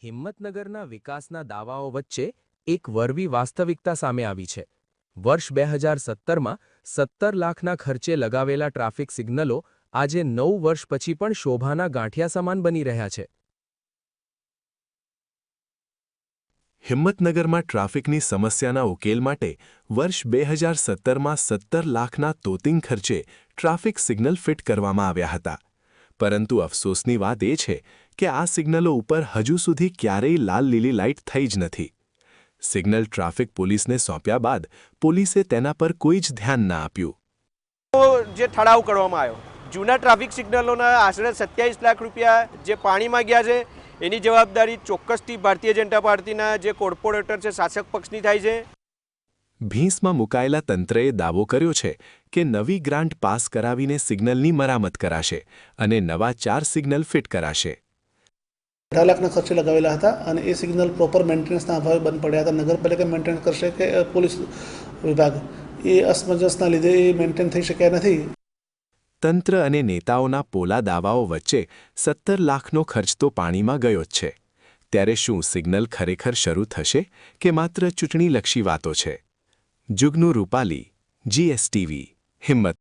હિંમતનગરના વિકાસના દાવાઓ વચ્ચે એક વરવી વાસ્તવિકતા સામે આવી છે. વર્ષ 2017માં 17 લાખના ખર્ચે લગાવેલા ટ્રાફિક સિગ્નલો આજે 9 વર્ષ પછી પણ શોભાના ગાંઠિયા સમાન બની રહ્યા છે. હિંમતનગરમાં ટ્રાફિકની સમસ્યાના ઉકેલ માટે વર્ષ 2017માં 17 લાખના તોતિંગ ખર્ચે ટ્રાફિક સિગ્નલ ફિટ કરવામાં આવ્યા હતા. પરંતુ અફસોસની વાત એ છે કે આ સિગ્નલો ઉપર હજુ સુધી ક્યારેય લાલ-લીલી લાઇટ થઈ જ નથી. સિગ્નલ ટ્રાફિક પોલીસને સોંપ્યા બાદ પોલીસે તેના પર કોઈ જ ધ્યાન ના આપ્યું. જે ઠરાવ કરવામાં આવ્યો જૂના ટ્રાફિક સિગ્નલોના આશરે 27 લાખ રૂપિયા જે પાણીમાં ગયા છે એની જવાબદારી ચોક્કસથી ભારતીય જનતા પાર્ટીના જે કોર્પોરેટર છે શાસક પક્ષની થાય છે. ભીંસમાં મુકાયેલા તંત્રએ દાવો કર્યો છે કે નવી ગ્રાન્ટ પાસ કરાવીને સિગ્નલની મરામત કરાશે અને નવા 4 સિગ્નલ ફિટ કરાશે. 18 લાખના ખર્ચે લગાવેલા હતા અને એ સિગ્નલ પ્રોપર મેન્ટેનન્સના અભાવે બંધ પડ્યા હતા. નગરપાલિકા મેન્ટેન કરશે કે પોલીસ વિભાગ, એ અસમંજસના લીધે એ મેન્ટેન થઈ શક્યા નથી. તંત્ર અને નેતાઓના પોલા દાવાઓ વચ્ચે 17 લાખનો ખર્ચ તો પાણીમાં ગયો જ છે. ત્યારે શું સિગ્નલ ખરેખર શરૂ થશે કે માત્ર ચૂંટણીલક્ષી વાતો છે? જુગનુ રૂપાલી, GSTV, હિંમત.